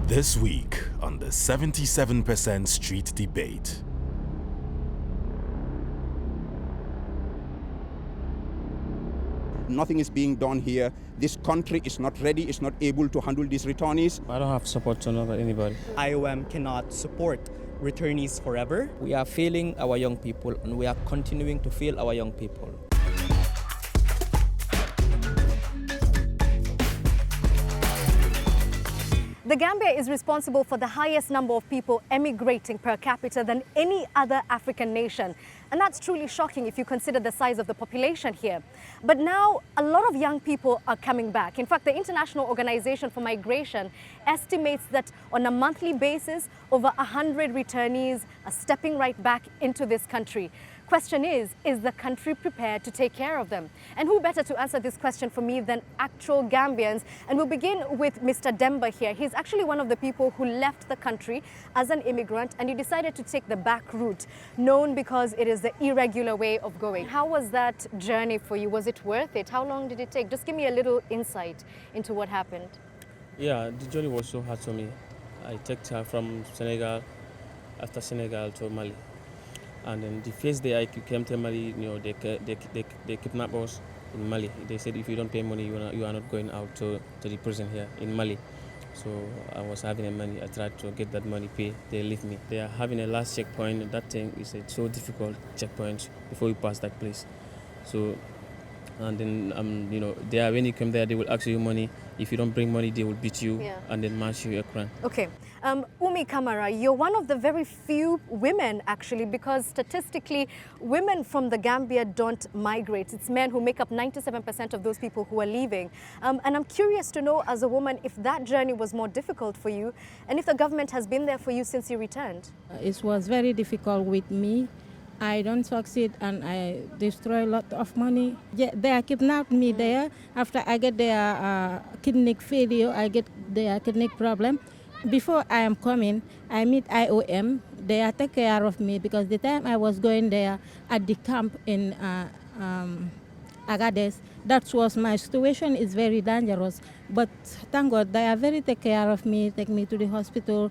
This week on the 77% Street Debate. Nothing is being done here. This country is not ready, it's not able to handle these returnees. I don't have support to anybody. IOM cannot support returnees forever. We are failing our young people, and we are continuing to fail our young people. The Gambia is responsible for the highest number of people emigrating per capita than any other African nation. And that's truly shocking if you consider the size of the population here. But now a lot of young people are coming back. In fact, the International Organization for Migration estimates that on a monthly basis, over 100 returnees are stepping right back into this country. Question is the country prepared to take care of them? And who better to answer this question for me than actual Gambians? And we'll begin with Mr. Demba here. He's actually one of the people who left the country as an immigrant, and he decided to take the back route, known because it is the irregular way of going. How was that journey for you? Was it worth it? How long did it take? Just give me a little insight into what happened. Yeah, the journey was so hard for me. I took her from Senegal, after Senegal to Mali. And then the first day I came to Mali, they kidnapped us in Mali. They said if you don't pay money, you are not going out to the prison here in Mali. So I was having the money. I tried to get that money paid. They leave me. They are having a last checkpoint. That thing is a so difficult checkpoint before you pass that place. So, and then there when you come there, they will ask you money. If you don't bring money, they will beat you and then march you across. Okay. Umi Kamara, you're one of the very few women, actually, because statistically, women from the Gambia don't migrate. It's men who make up 97% of those people who are leaving. And I'm curious to know, as a woman, if that journey was more difficult for you, and if the government has been there for you since you returned. It was very difficult with me. I don't succeed and I destroy a lot of money. Yeah, they kidnapped me there. After I get their kidney failure, I get their kidney problem. Before I am coming, I meet IOM. They take care of me because the time I was going there at the camp in Agades, that was my situation is very dangerous. But thank God, they are very take care of me, take me to the hospital,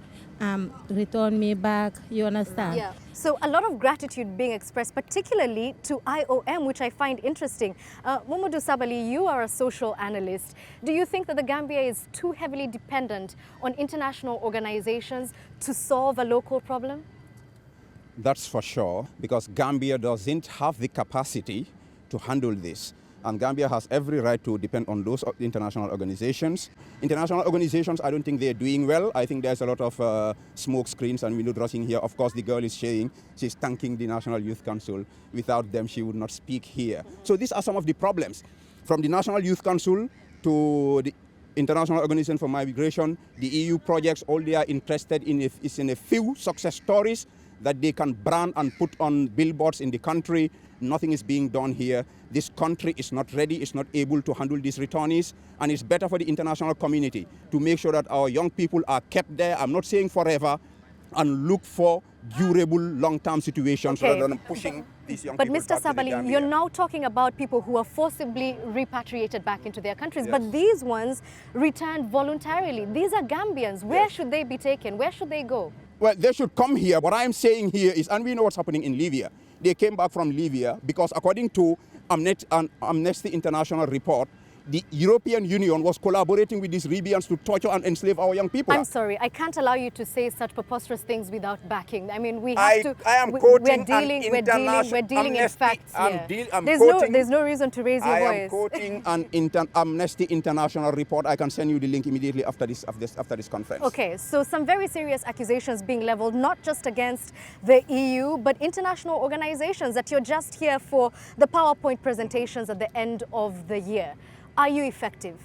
return me back, you understand? Yeah. So a lot of gratitude being expressed, particularly to IOM, which I find interesting. Mamadou Sabali, you are a social analyst. Do you think that the Gambia is too heavily dependent on international organizations to solve a local problem? That's for sure, because Gambia doesn't have the capacity to handle this. And Gambia has every right to depend on those international organizations. International organizations, I don't think they're doing well. I think there's a lot of smoke screens and window dressing here. Of course, the girl is saying she's thanking the National Youth Council. Without them, she would not speak here. So these are some of the problems. From the National Youth Council to the International Organization for Migration, the EU projects, all they are interested in is in a few success stories that they can brand and put on billboards in the country. Nothing is being done here. This country is not ready, it's not able to handle these returnees, and it's better for the international community to make sure that our young people are kept there, I'm not saying forever, and look for durable long-term situations rather than pushing these young people back to the Gambia. But Mr. Sabali, you're now talking about people who are forcibly repatriated back into their countries, but these ones returned voluntarily. These are Gambians. Where should they be taken? Where should they go? Well, they should come here. What I'm saying here is, and we know what's happening in Libya. They came back from Libya because according to Amnesty International report, the European Union was collaborating with these Libyans to torture and enslave our young people. I'm sorry, I can't allow you to say such preposterous things without backing. I mean, we have to. I am quoting we're dealing in facts here. There's no reason to raise your voice. I am quoting an Amnesty International report. I can send you the link immediately after this conference. Okay, so some very serious accusations being leveled, not just against the EU, but international organizations that you're just here for the PowerPoint presentations at the end of the year. Are you effective?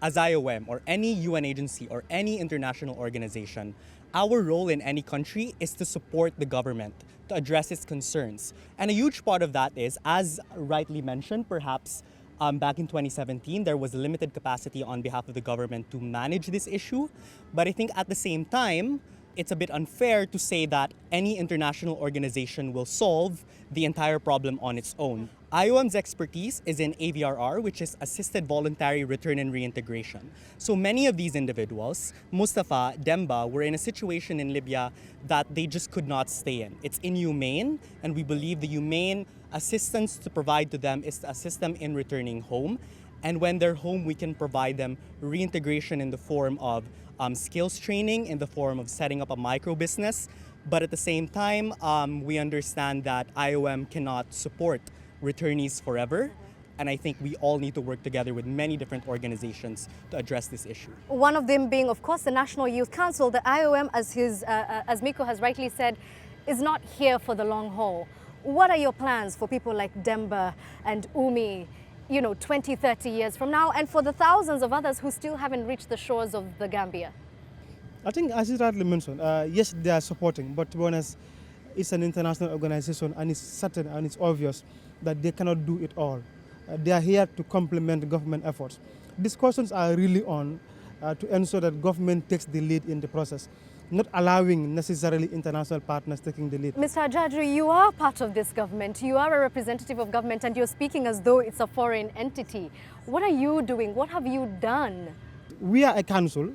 As IOM or any UN agency or any international organization, our role in any country is to support the government, to address its concerns. And a huge part of that is, as rightly mentioned, perhaps back in 2017, there was limited capacity on behalf of the government to manage this issue. But I think at the same time, it's a bit unfair to say that any international organization will solve the entire problem on its own. IOM's expertise is in AVRR, which is Assisted Voluntary Return and Reintegration. So many of these individuals, Mustafa, Demba, were in a situation in Libya that they just could not stay in. It's inhumane, and we believe the humane assistance to provide to them is to assist them in returning home. And when they're home, we can provide them reintegration in the form of skills training, in the form of setting up a micro business. But at the same time, we understand that IOM cannot support returnees forever. And I think we all need to work together with many different organizations to address this issue. One of them being, of course, the National Youth Council. The IOM, as Miko has rightly said, is not here for the long haul. What are your plans for people like Demba and Umi, 20, 30 years from now, and for the thousands of others who still haven't reached the shores of the Gambia? I think, as you rightly mentioned, yes, they are supporting, but to be honest, it's an international organization, and it's certain and it's obvious that they cannot do it all. They are here to complement government efforts. Discussions are really on to ensure that government takes the lead in the process, not allowing necessarily international partners taking the lead. Mr. Ajadri, you are part of this government. You are a representative of government, and you're speaking as though it's a foreign entity. What are you doing? What have you done? We are a council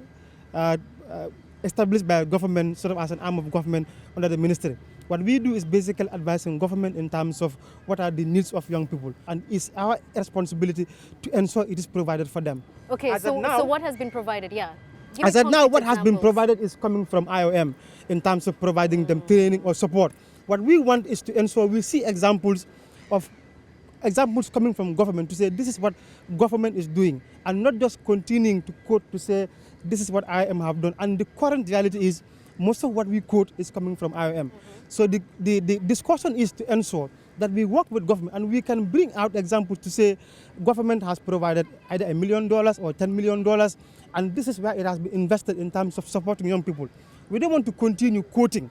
established by a government, sort of as an arm of government under the ministry. What we do is basically advising government in terms of what are the needs of young people, and it's our responsibility to ensure it is provided for them. Okay, so what has been provided? Yeah. As of now, what has been provided is coming from IOM in terms of providing them training or support. What we want is to ensure we see examples coming from government to say this is what government is doing, and not just continuing to quote to say this is what IOM have done. And the current reality is most of what we quote is coming from IOM. So the discussion is to ensure that we work with government and we can bring out examples to say government has provided either $1 million or $10 million, and this is where it has been invested in terms of supporting young people. We don't want to continue quoting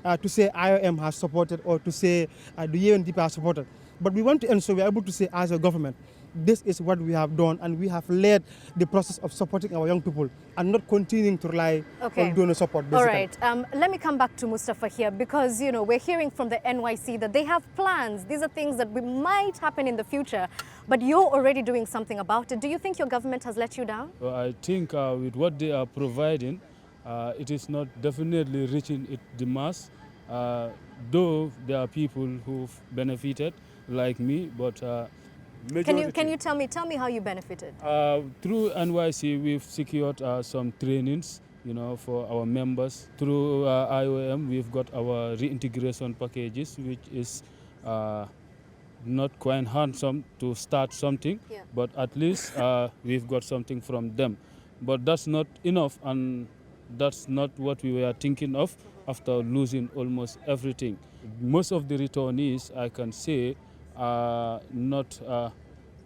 to say IOM has supported or to say the UNDP has supported, but we want to ensure we are able to say as a government, this is what we have done, and we have led the process of supporting our young people and not continuing to rely on donor support, basically. All right. Let me come back to Mustafa here, because, we're hearing from the NYC that they have plans. These are things that might happen in the future, but you're already doing something about it. Do you think your government has let you down? Well, I think with what they are providing, it is not definitely reaching the mass, though there are people who've benefited, like me, but Can you tell me how you benefited? Through NYC, we've secured some trainings, for our members. Through IOM, we've got our reintegration packages, which is not quite handsome to start something, but at least we've got something from them. But that's not enough, and that's not what we were thinking of after losing almost everything. Most of the returnees, I can say, are not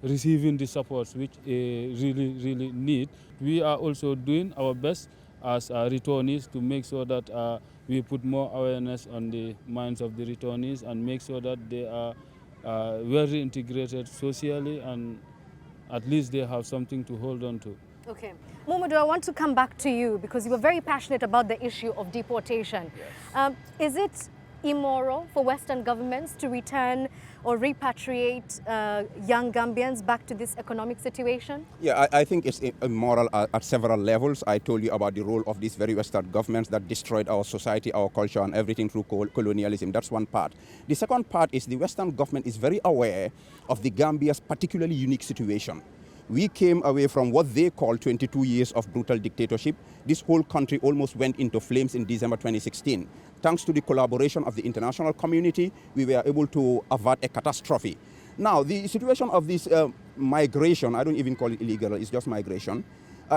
receiving the supports which they really need. We are also doing our best as returnees to make sure that we put more awareness on the minds of the returnees and make sure that they are well reintegrated socially, and at least they have something to hold on to. Okay. Momodu, I want to come back to you because you were very passionate about the issue of deportation. Yes. Is it immoral for Western governments to return or repatriate young Gambians back to this economic situation? Yeah, I think it's immoral at several levels. I told you about the role of these very Western governments that destroyed our society, our culture, and everything through colonialism. That's one part. The second part is the Western government is very aware of the Gambia's particularly unique situation. We came away from what they call 22 years of brutal dictatorship. This whole country almost went into flames in December 2016. Thanks to the collaboration of the international community, we were able to avert a catastrophe. Now, the situation of this migration, I don't even call it illegal, it's just migration,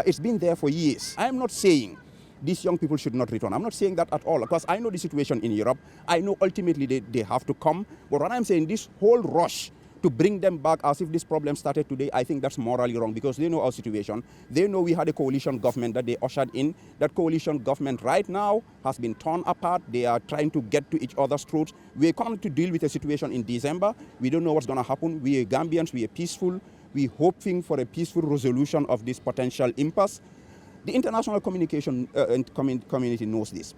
it's been there for years. I'm not saying these young people should not return. I'm not saying that at all, because I know the situation in Europe. I know ultimately they have to come. But what I'm saying, this whole rush to bring them back as if this problem started today, I think that's morally wrong, because they know our situation. They know we had a coalition government that they ushered in. That coalition government right now has been torn apart. They are trying to get to each other's throats. We're coming to deal with a situation in December. We don't know what's going to happen. We are Gambians. We are peaceful. We're hoping for a peaceful resolution of this potential impasse. The international communication community knows this.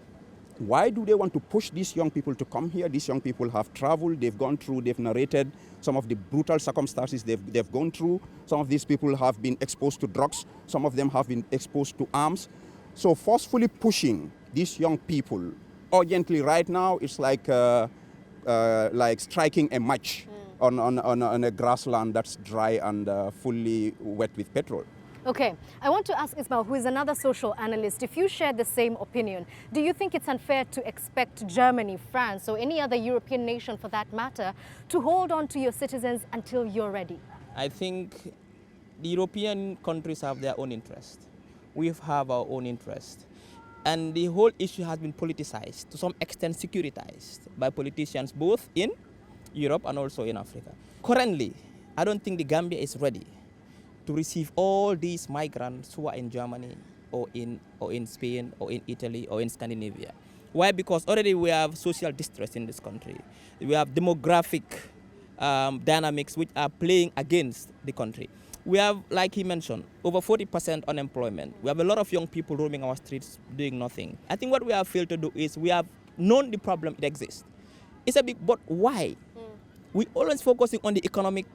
Why do they want to push these young people to come here? These young people have traveled, they've gone through, they've narrated some of the brutal circumstances they've gone through. Some of these people have been exposed to drugs. Some of them have been exposed to arms. So forcefully pushing these young people urgently right now, it's like striking a match on a grassland that's dry and fully wet with petrol. Okay, I want to ask Ismail, who is another social analyst, if you share the same opinion, do you think it's unfair to expect Germany, France, or any other European nation for that matter, to hold on to your citizens until you're ready? I think the European countries have their own interest. We have our own interest. And the whole issue has been politicized, to some extent securitized by politicians both in Europe and also in Africa. Currently, I don't think the Gambia is ready to receive all these migrants who are in Germany or in Spain or in Italy or in Scandinavia. Why? Because already we have social distress in this country. We have demographic dynamics which are playing against the country. We have, like he mentioned, over 40% unemployment. We have a lot of young people roaming our streets doing nothing. I think what we have failed to do is we have known the problem, it exists. It's a big, but why? We always focusing on the economic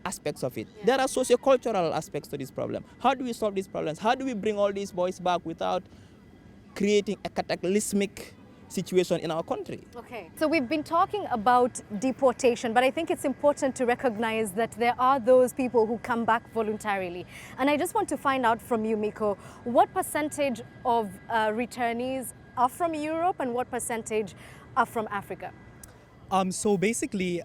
aspects of it. There are socio-cultural aspects to this problem. How do we solve these problems? How do we bring all these boys back without creating a cataclysmic situation in our country? Okay, so we've been talking about deportation, but I think it's important to recognize that there are those people who come back voluntarily. And I just want to find out from you, Miko, what percentage of returnees are from Europe and what percentage are from Africa? So basically,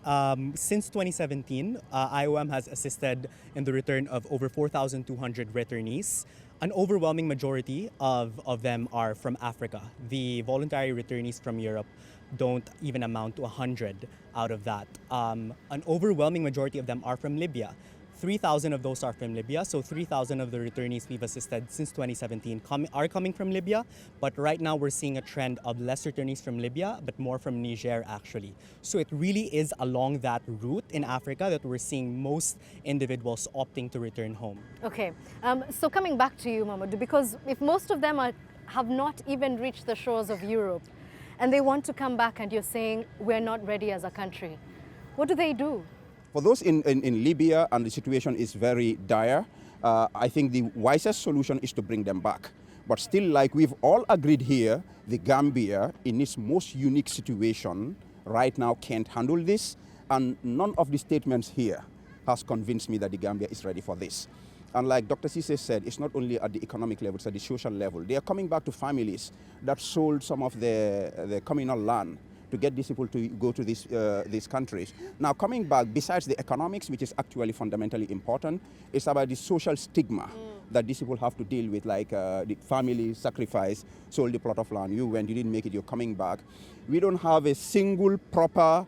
since 2017, IOM has assisted in the return of over 4,200 returnees. An overwhelming majority of them are from Africa. The voluntary returnees from Europe don't even amount to 100 out of that. An overwhelming majority of them are from Libya. 3,000 of those are from Libya, so 3,000 of the returnees we've assisted since 2017 are coming from Libya, but right now we're seeing a trend of less returnees from Libya, but more from Niger actually. So it really is along that route in Africa that we're seeing most individuals opting to return home. Okay, so coming back to you, Mamadou, because if most of them have not even reached the shores of Europe and they want to come back and you're saying we're not ready as a country, what do they do? For those in Libya, and the situation is very dire, I think the wisest solution is to bring them back. But still, like we've all agreed here, the Gambia, in its most unique situation, right now can't handle this. And none of the statements here has convinced me that the Gambia is ready for this. And like Dr. Cisse said, it's not only at the economic level, it's at the social level. They are coming back to families that sold some of their communal land to get these people to go to these countries. Now coming back, besides the economics, which is actually fundamentally important, it's about the social stigma that these people have to deal with, like the family sacrifice, sold the plot of land, you went, you didn't make it, you're coming back. We don't have a single proper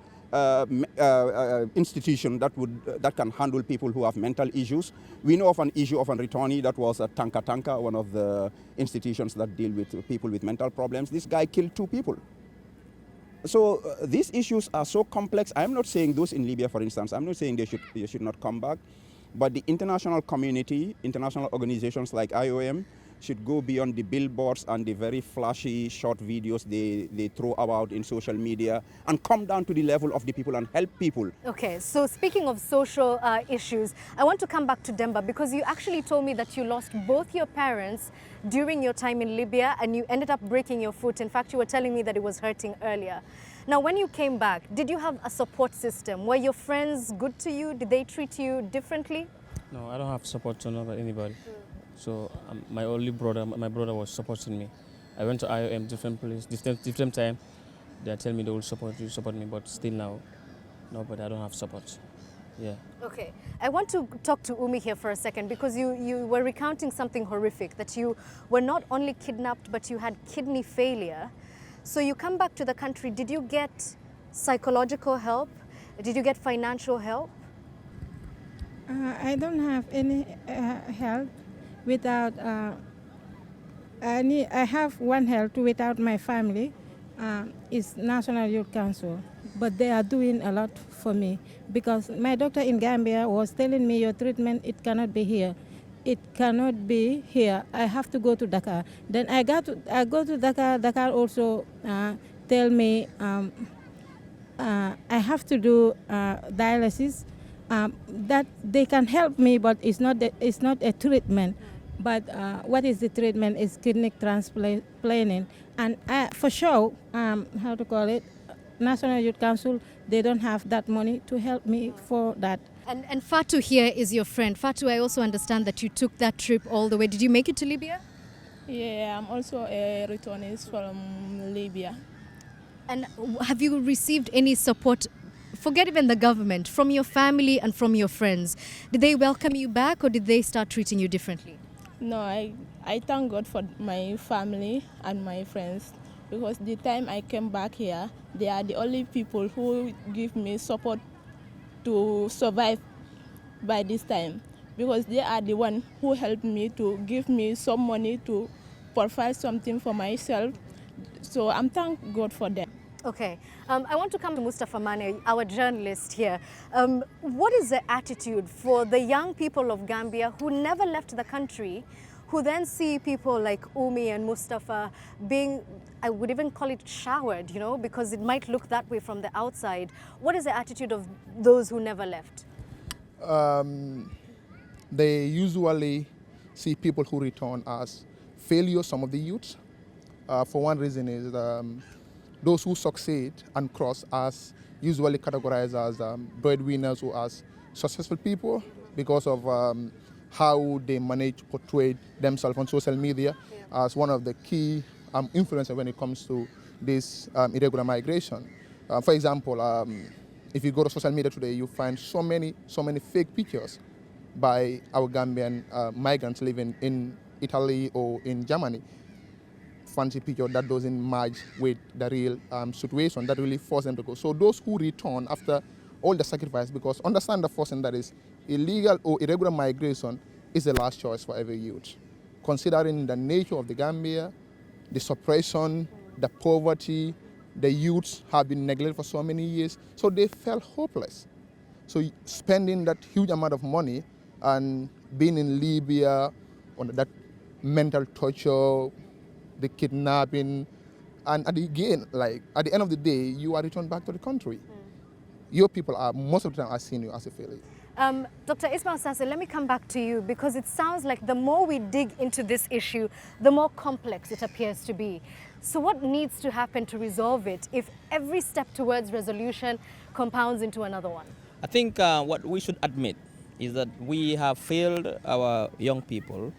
institution that can handle people who have mental issues. We know of an issue of a returnee that was a Tanka, one of the institutions that deal with people with mental problems. This guy killed 2 people. So these issues are so complex. I'm not saying those in Libya, for instance, I'm not saying they should not come back, but the international community, international organizations like IOM should go beyond the billboards and the very flashy short videos they throw about in social media and come down to the level of the people and help people. Okay, so speaking of social issues, I want to come back to Demba because you actually told me that you lost both your parents during your time in Libya and you ended up breaking your foot. In fact, you were telling me that it was hurting earlier. Now, when you came back, did you have a support system? Were your friends good to you? Did they treat you differently? No, I don't have support to anybody. So my brother was supporting me. I went to IOM, different place, different time. They tell me they will support me, but still now, no, but I don't have support. Yeah. Okay, I want to talk to Umi here for a second because you were recounting something horrific, that you were not only kidnapped, but you had kidney failure. So you come back to the country, did you get psychological help? Did you get financial help? I don't have any help without I have one help without my family. It's National Youth Council, but they are doing a lot for me because my doctor in Gambia was telling me your treatment, it cannot be here. it cannot be here. I have to go to Dakar. Then I go to Dakar. Dakar also tell me I have to do dialysis. That they can help me, but it's not a treatment. But what is the treatment? Is kidney transplanting, and for sure, how to call it, National Youth Council, they don't have that money to help me for that. And Fatou here is your friend. Fatou, I also understand that you took that trip all the way. Did you make it to Libya? Yeah, I'm also a returnee from Libya. And have you received any support, forget even the government, from your family and from your friends? Did they welcome you back or did they start treating you differently? No, I thank God for my family and my friends, because the time I came back here, they are the only people who give me support to survive by this time, because they are the one who helped me to give me some money to provide something for myself. So I'm thank God for that. Okay, I want to come to Mustafa Mane, our journalist here. What is the attitude for the young people of Gambia who never left the country, who then see people like Umi and Mustafa being, I would even call it showered, you know, because it might look that way from the outside. What is the attitude of those who never left? They usually see people who return as failures, some of the youths. For one reason is those who succeed and cross as usually categorized as breadwinners or as successful people because of how they manage to portray themselves on social media as one of the key influencers when it comes to this irregular migration. For example, if you go to social media today, you find so many fake pictures by our Gambian migrants living in Italy or in Germany. Fancy picture that doesn't match with the real situation that really force them to go. So those who return after all the sacrifice, because understand the first thing that is illegal or irregular migration is the last choice for every youth. Considering the nature of the Gambia, the suppression, the poverty, the youths have been neglected for so many years, so they felt hopeless. So spending that huge amount of money and being in Libya, on that mental torture, the kidnapping, and at the end of the day, you are returned back to the country. Your people are, most of the time, are seeing you as a failure. Dr. Ismail Sase, let me come back to you, because it sounds like the more we dig into this issue, the more complex it appears to be. So what needs to happen to resolve it if every step towards resolution compounds into another one? I think what we should admit is that we have failed our young people.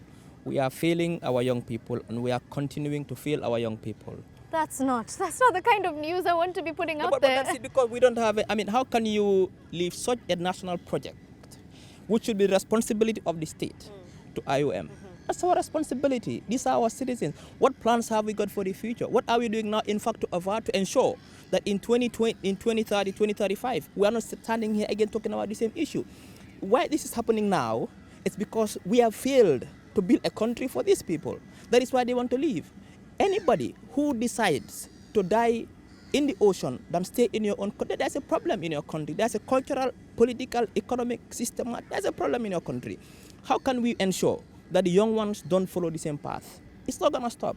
We are failing our young people, and we are continuing to fail our young people. That's not the kind of news I want to be putting out there. But that's it, because we don't have how can you leave such a national project, which should be the responsibility of the state, to IOM? That's our responsibility. These are our citizens. What plans have we got for the future? What are we doing now, in fact, to ensure that in 2020, in 2030, 2035, we are not standing here again talking about the same issue? Why this is happening now, it's because we have failed to build a country for these people. That is why they want to leave. Anybody who decides to die in the ocean than stay in your own country, there's a problem in your country. There's a cultural, political, economic system. There's a problem in your country. How can we ensure that the young ones don't follow the same path? It's not going to stop.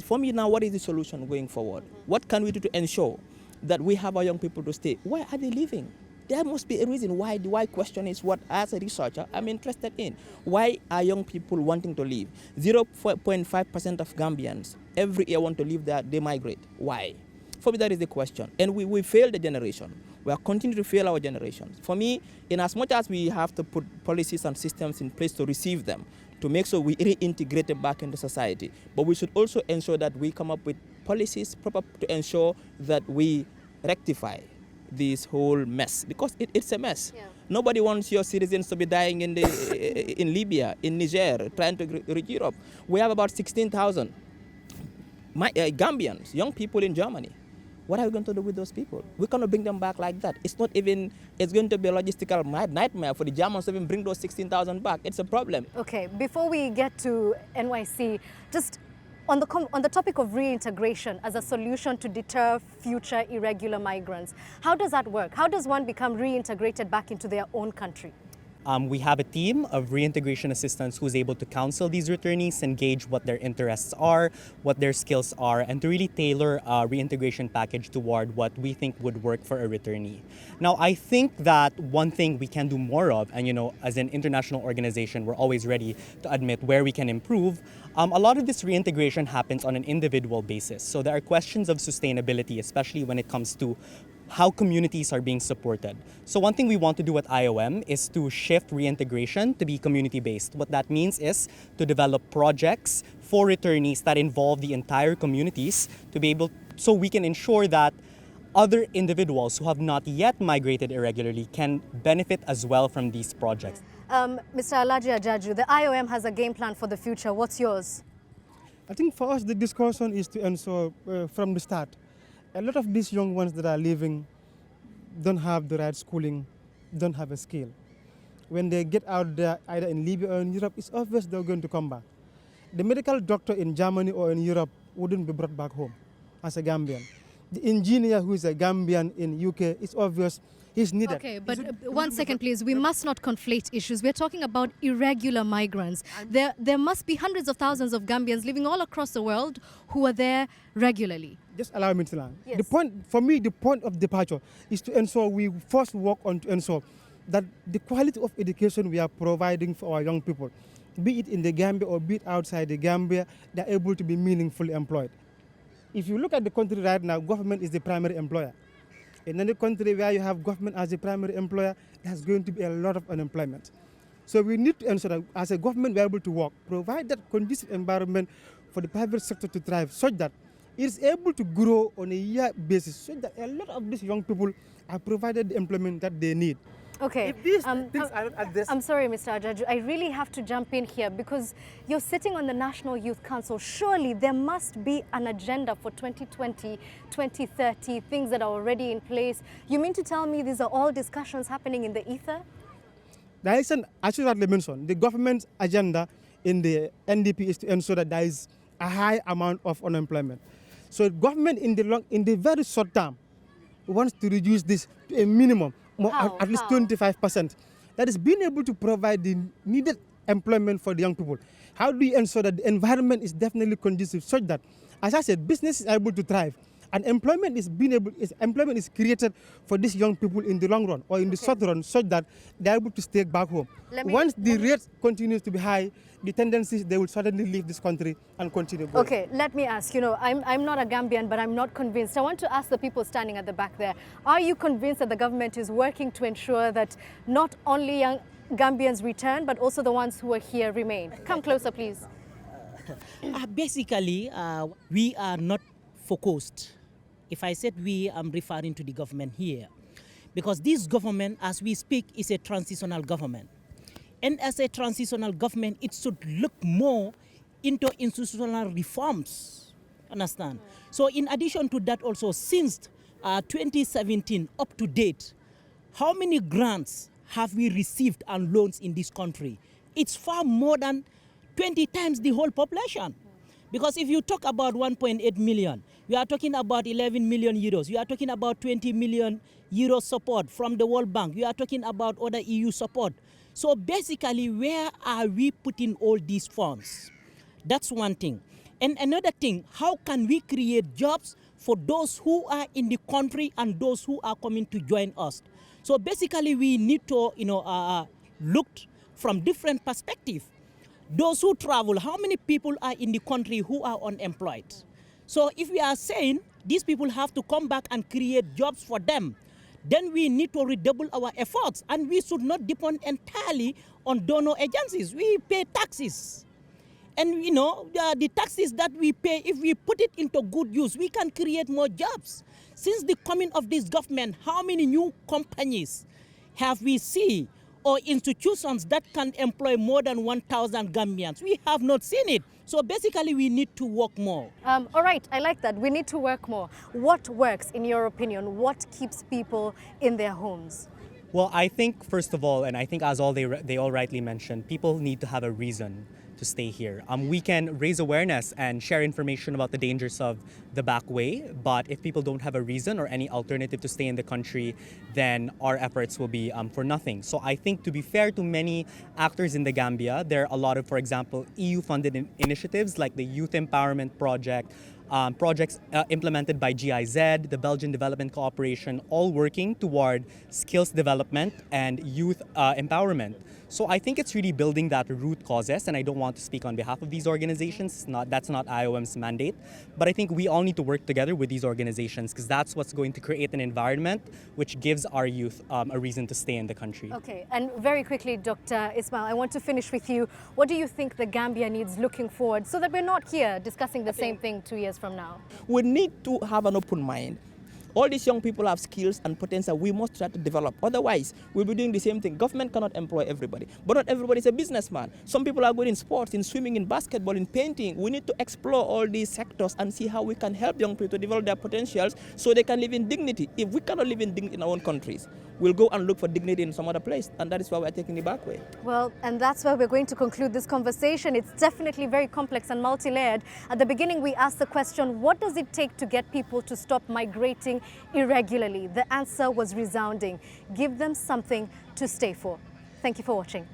For me now, what is the solution going forward? What can we do to ensure that we have our young people to stay? Why are they leaving? There must be a reason why. The why question is what, as a researcher, I'm interested in. Why are young people wanting to leave? 0.5% of Gambians every year want to leave there, they migrate. Why? For me, that is the question. And we failed the generation. We are continuing to fail our generations. For me, in as much as we have to put policies and systems in place to receive them, to make sure we reintegrate them back into society, but we should also ensure that we come up with policies proper to ensure that we rectify this whole mess, because it's a mess. Yeah. Nobody wants your citizens to be dying in Libya, in Niger, trying to reach Europe. We have about 16,000 Gambians, young people in Germany. What are we going to do with those people? We cannot bring them back like that. It's going to be a logistical nightmare for the Germans to even bring those 16,000 back. It's a problem. Okay, before we get to NYC, just on the topic of reintegration as a solution to deter future irregular migrants, how does that work? How does one become reintegrated back into their own country? We have a team of reintegration assistants who's able to counsel these returnees and gauge what their interests are, what their skills are, and to really tailor a reintegration package toward what we think would work for a returnee. Now, I think that one thing we can do more of, and as an international organization, we're always ready to admit where we can improve. A lot of this reintegration happens on an individual basis. So there are questions of sustainability, especially when it comes to how communities are being supported. So one thing we want to do at IOM is to shift reintegration to be community-based. What that means is to develop projects for returnees that involve the entire communities to be able, so we can ensure that other individuals who have not yet migrated irregularly can benefit as well from these projects. Mr. Alaji Ajaju, the IOM has a game plan for the future. What's yours? I think for us the discussion is to ensure from the start, a lot of these young ones that are leaving don't have the right schooling, don't have a skill. When they get out there, either in Libya or in Europe, it's obvious they're going to come back. The medical doctor in Germany or in Europe wouldn't be brought back home as a Gambian. The engineer who is a Gambian in UK, it's obvious he's needed. Okay, but one second, please. We must not conflate issues. We're talking about irregular migrants. There must be hundreds of thousands of Gambians living all across the world who are there regularly. Just allow me to land. Yes. The point, for me, the point of departure is to ensure we first work on to ensure that the quality of education we are providing for our young people, be it in the Gambia or be it outside the Gambia, they're able to be meaningfully employed. If you look at the country right now, government is the primary employer. In any country where you have government as the primary employer, there's going to be a lot of unemployment. So we need to ensure that as a government we're able to work, provide that conducive environment for the private sector to thrive, such that it is able to grow on a year basis, so that a lot of these young people are provided the employment that they need. Okay. If these things are not addressed, I'm sorry, Mr. Ajaju. I really have to jump in here because you're sitting on the National Youth Council. Surely there must be an agenda for 2020, 2030, things that are already in place. You mean to tell me these are all discussions happening in the ether? there is an, as you rightly mentioned, the government's agenda in the NDP is to ensure that there is a high amount of unemployment. So government in the very short term wants to reduce this to a minimum, at least 25%. That is being able to provide the needed employment for the young people. How do you ensure that the environment is definitely conducive such that, as I said, business is able to thrive and employment is created for these young people in the long run or in the short run such that they're able to stay back home. Once the rate continues to be high, the tendencies they will suddenly leave this country and continue going. Okay, let me ask, I'm not a Gambian, but I'm not convinced. I want to ask the people standing at the back there, are you convinced that the government is working to ensure that not only young Gambians return, but also the ones who are here remain? Come closer, please. Basically, we are not focused. If I said we, I'm referring to the government here. Because this government, as we speak, is a transitional government. And as a transitional government, it should look more into institutional reforms. Understand? So in addition to that also, since 2017 up to date, how many grants have we received and loans in this country? It's far more than 20 times the whole population. Because if you talk about 1.8 million, we are talking about 11 million euros. We are talking about 20 million euro support from the World Bank. We are talking about other EU support. So basically, where are we putting all these funds? That's one thing. And another thing, how can we create jobs for those who are in the country and those who are coming to join us? So basically, we need to look from different perspectives. Those who travel, how many people are in the country who are unemployed? So if we are saying these people have to come back and create jobs for them, then we need to redouble our efforts, and we should not depend entirely on donor agencies. We pay taxes. And the taxes that we pay, if we put it into good use, we can create more jobs. Since the coming of this government, how many new companies have we seen or institutions that can employ more than 1,000 Gambians? We have not seen it. So basically, we need to work more. All right, I like that. We need to work more. What works, in your opinion? What keeps people in their homes? Well, I think, first of all, and I think as they all rightly mentioned, people need to have a reason to stay here. We can raise awareness and share information about the dangers of the back way, but if people don't have a reason or any alternative to stay in the country, then our efforts will be for nothing. So I think, to be fair to many actors in the Gambia, there are a lot of, for example, EU-funded initiatives like the Youth Empowerment Project, projects implemented by GIZ, the Belgian Development Cooperation, all working toward skills development and youth empowerment. So I think it's really building that root causes, and I don't want to speak on behalf of these organizations. That's not IOM's mandate. But I think we all need to work together with these organizations, because that's what's going to create an environment which gives our youth a reason to stay in the country. Okay, and very quickly, Dr. Ismail, I want to finish with you. What do you think the Gambia needs looking forward, so that we're not here discussing the same thing 2 years from now? We need to have an open mind. All these young people have skills and potential we must try to develop. Otherwise, we'll be doing the same thing. Government cannot employ everybody. But not everybody is a businessman. Some people are good in sports, in swimming, in basketball, in painting. We need to explore all these sectors and see how we can help young people to develop their potentials so they can live in dignity. If we cannot live in dignity in our own countries, we'll go and look for dignity in some other place. And that is why we're taking the back way. Well, and that's where we're going to conclude this conversation. It's definitely very complex and multi-layered. At the beginning, we asked the question, what does it take to get people to stop migrating irregularly? The answer was resounding. Give them something to stay for. Thank you for watching.